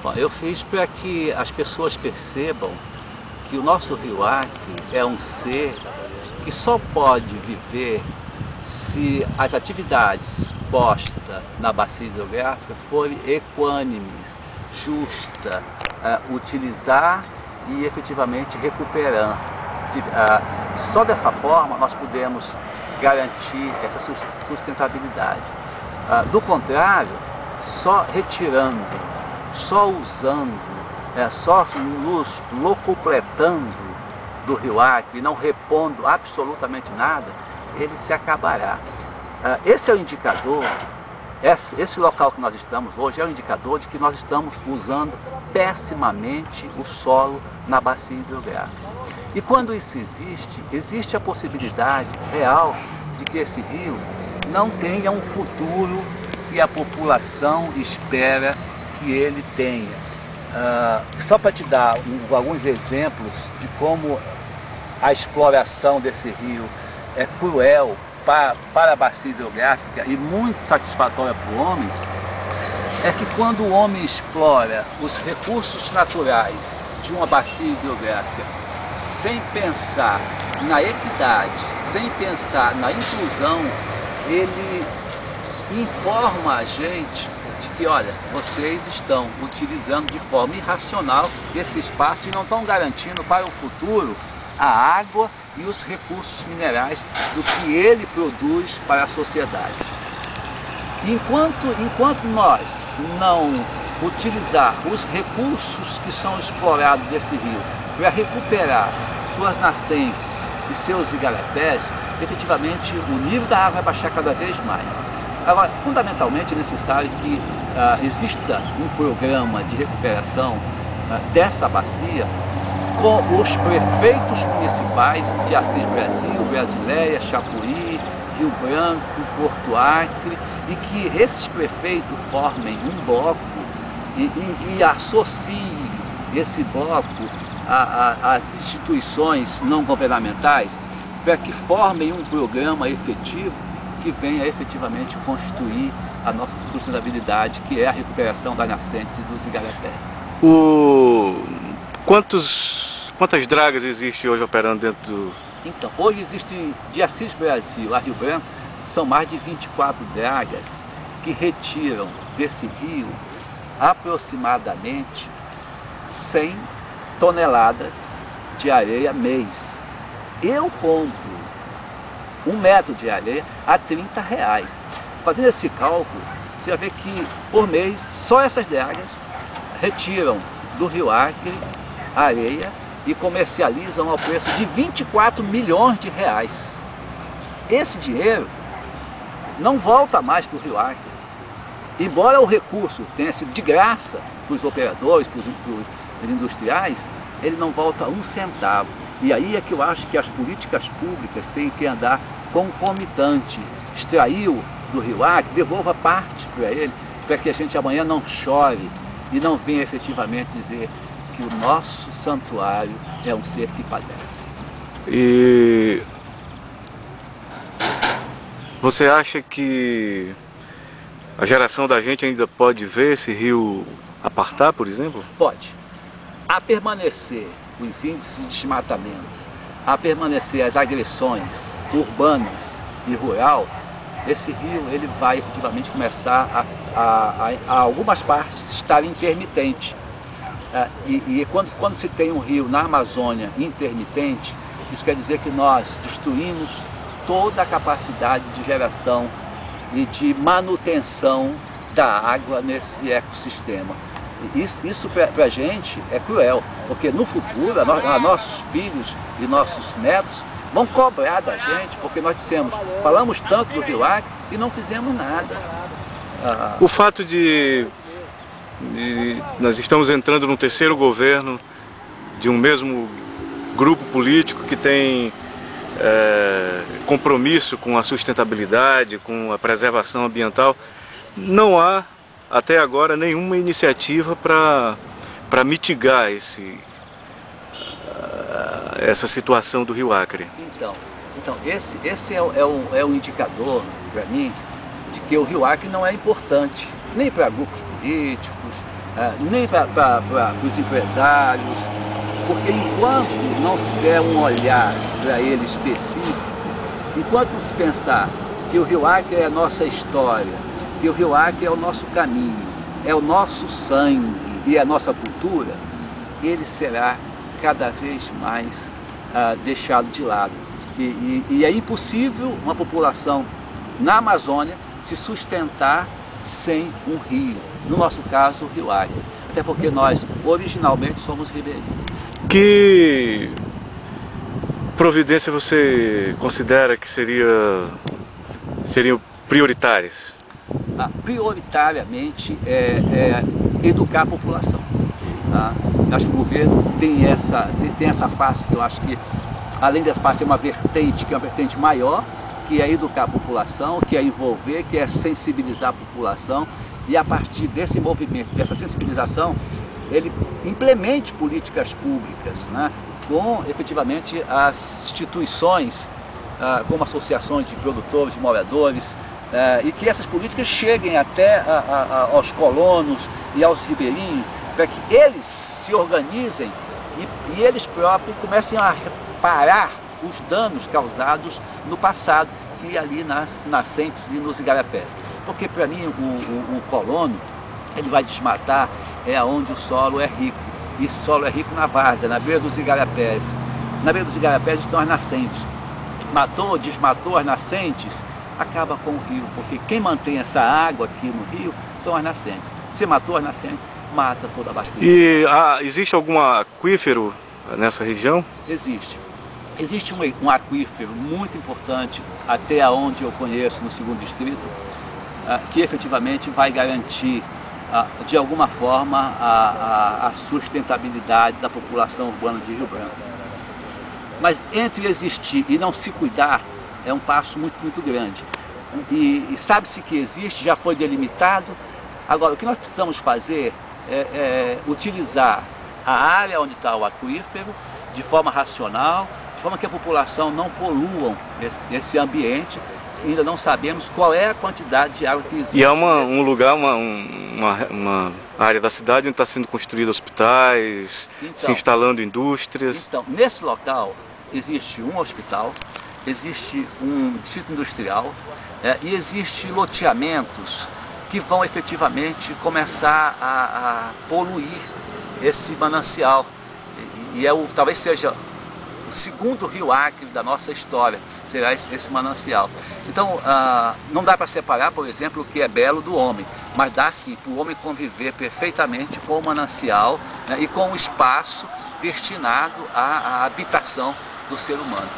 Bom, eu fiz para que as pessoas percebam que o nosso rio Acre é um ser que só pode viver se as atividades postas na bacia hidrográfica forem equânimes, justas, utilizar e efetivamente recuperar. Só dessa forma nós podemos garantir essa sustentabilidade. Do contrário, só retirando, só usando, só nos locupletando do rio Acre e não repondo absolutamente nada, ele se acabará. Esse é o indicador, esse local que nós estamos hoje é o indicador de que nós estamos usando pessimamente o solo na bacia hidrográfica. E quando isso existe a possibilidade real de que esse rio não tenha um futuro que a população espera que ele tenha. Só para te dar alguns exemplos de como a exploração desse rio é cruel para a bacia hidrográfica e muito satisfatória para o homem, é que quando o homem explora os recursos naturais de uma bacia hidrográfica sem pensar na equidade, sem pensar na inclusão, ele informa a gente de que, olha, vocês estão utilizando de forma irracional esse espaço e não estão garantindo para o futuro a água e os recursos minerais do que ele produz para a sociedade. Enquanto nós não utilizar os recursos que são explorados desse rio para recuperar suas nascentes e seus igarapés, efetivamente o nível da água vai baixar cada vez mais. Agora, fundamentalmente é necessário que exista um programa de recuperação dessa bacia com os prefeitos municipais de Assis Brasil, Brasileia, Chapuri, Rio Branco, Porto Acre, e que esses prefeitos formem um bloco e associem esse bloco às instituições não governamentais para que formem um programa efetivo que venha efetivamente constituir a nossa sustentabilidade, que é a recuperação das nascentes e dos igarapés. Quantas dragas existem hoje operando dentro do... Então, hoje existem, de Assis Brasil a Rio Branco, são mais de 24 dragas que retiram desse rio aproximadamente 100 toneladas de areia mês. Eu compro 1 metro de areia a R$30. Fazendo esse cálculo, você vai ver que por mês só essas dragas retiram do rio Acre areia e comercializam ao preço de 24 milhões de reais. Esse dinheiro não volta mais para o rio Acre. Embora o recurso tenha sido de graça para os operadores, para os industriais, ele não volta 1 centavo. E aí é que eu acho que as políticas públicas têm que andar concomitante. Extraiu do rio Acre, devolva parte para ele, para que a gente amanhã não chore e não venha efetivamente dizer que o nosso santuário é um ser que padece. E você acha que a geração da gente ainda pode ver esse rio apartar, por exemplo? Pode. A permanecer os índices de desmatamento, a permanecer as agressões urbanas e rural, esse rio ele vai efetivamente começar a algumas partes estar intermitente. E quando se tem um rio na Amazônia intermitente, isso quer dizer que nós destruímos toda a capacidade de geração e de manutenção da água nesse ecossistema. Isso para a gente é cruel, porque no futuro nossos filhos e nossos netos vão cobrar da gente, porque nós falamos tanto do rio Acre e não fizemos nada. O fato de nós estamos entrando num terceiro governo de um mesmo grupo político que tem compromisso com a sustentabilidade, com a preservação ambiental, não há até agora nenhuma iniciativa para para mitigar essa situação do Rio Acre? Então esse é um indicador, para mim, de que o Rio Acre não é importante, nem para grupos políticos, nem para os empresários, porque enquanto não se der um olhar para ele específico, enquanto se pensar que o Rio Acre é a nossa história, que o Rio Acre é o nosso caminho, é o nosso sangue e a nossa cultura, ele será cada vez mais deixado de lado. E é impossível uma população na Amazônia se sustentar sem um rio, no nosso caso o Rio Acre, até porque nós originalmente somos ribeirinhos. Que providência você considera que seriam prioritárias? Prioritariamente é educar a população. Tá? Acho que o governo tem essa face que eu acho que, além dessa face, é uma vertente que é uma vertente maior, que é educar a população, que é envolver, que é sensibilizar a população, e a partir desse movimento, dessa sensibilização, ele implemente políticas públicas, né, com efetivamente as instituições, como associações de produtores, de moradores, e que essas políticas cheguem até aos colonos e aos ribeirinhos, para que eles se organizem e eles próprios comecem a reparar os danos causados no passado, que ali nas nascentes e nos igarapés. Porque para mim o colono, ele vai desmatar onde o solo é rico. E esse solo é rico na várzea, na beira dos igarapés. Na beira dos igarapés estão as nascentes. Desmatou as nascentes, acaba com o rio, porque quem mantém essa água aqui no rio são as nascentes. Se matou as nascentes, mata toda a bacia. E existe algum aquífero nessa região? Existe. Existe um aquífero muito importante, até onde eu conheço, no 2º distrito, que efetivamente vai garantir, de alguma forma, a sustentabilidade da população urbana de Rio Branco. Mas entre existir e não se cuidar, é um passo muito, muito grande. E sabe-se que existe, já foi delimitado. Agora, o que nós precisamos fazer é utilizar a área onde está o aquífero de forma racional, de forma que a população não polua esse ambiente. Ainda não sabemos qual é a quantidade de água que existe. E é um lugar, uma área da cidade onde está sendo construídos hospitais, se instalando indústrias. Então, nesse local existe um hospital, existe um distrito industrial e existe loteamentos que vão efetivamente começar a poluir esse manancial. E talvez seja o 2º Rio Acre da nossa história, será esse manancial. Então, não dá para separar, por exemplo, o que é belo do homem, mas dá sim para o homem conviver perfeitamente com o manancial, né, e com o espaço destinado à habitação do ser humano.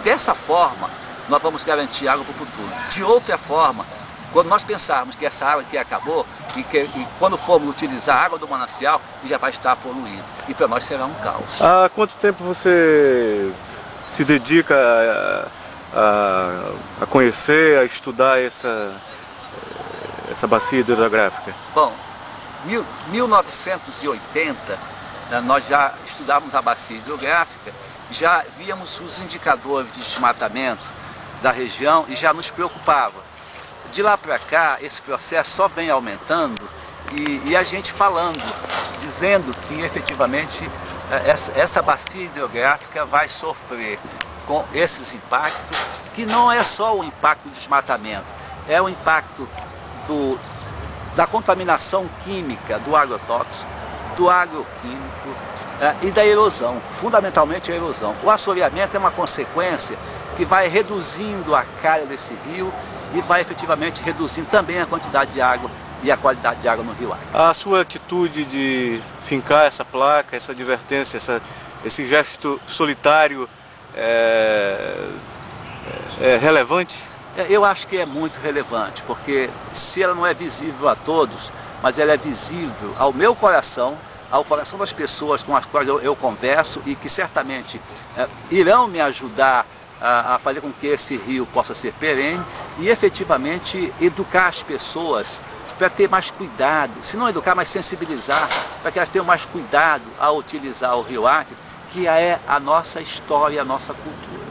Dessa forma, nós vamos garantir água para o futuro. De outra forma, quando nós pensarmos que essa água aqui acabou, e quando formos utilizar a água do manancial, já vai estar poluído. E para nós será um caos. Há quanto tempo você se dedica a conhecer, a estudar essa bacia hidrográfica? Bom, em 1980, nós já estudávamos a bacia hidrográfica, já víamos os indicadores de desmatamento da região e já nos preocupava. De lá para cá, esse processo só vem aumentando e a gente falando, dizendo que efetivamente essa bacia hidrográfica vai sofrer com esses impactos, que não é só o impacto do desmatamento, é o impacto da contaminação química, do agrotóxico, do agroquímico e da erosão, fundamentalmente a erosão. O assoreamento é uma consequência que vai reduzindo a carga desse rio e vai efetivamente reduzindo também a quantidade de água e a qualidade de água no Rio Acre. A sua atitude de fincar essa placa, essa advertência, esse gesto solitário é relevante? Eu acho que é muito relevante, porque se ela não é visível a todos, mas ela é visível ao meu coração, ao coração das pessoas com as quais eu converso e que certamente irão me ajudar a fazer com que esse rio possa ser perene e efetivamente educar as pessoas para ter mais cuidado, se não educar, mas sensibilizar, para que elas tenham mais cuidado ao utilizar o rio Acre, que é a nossa história, a nossa cultura.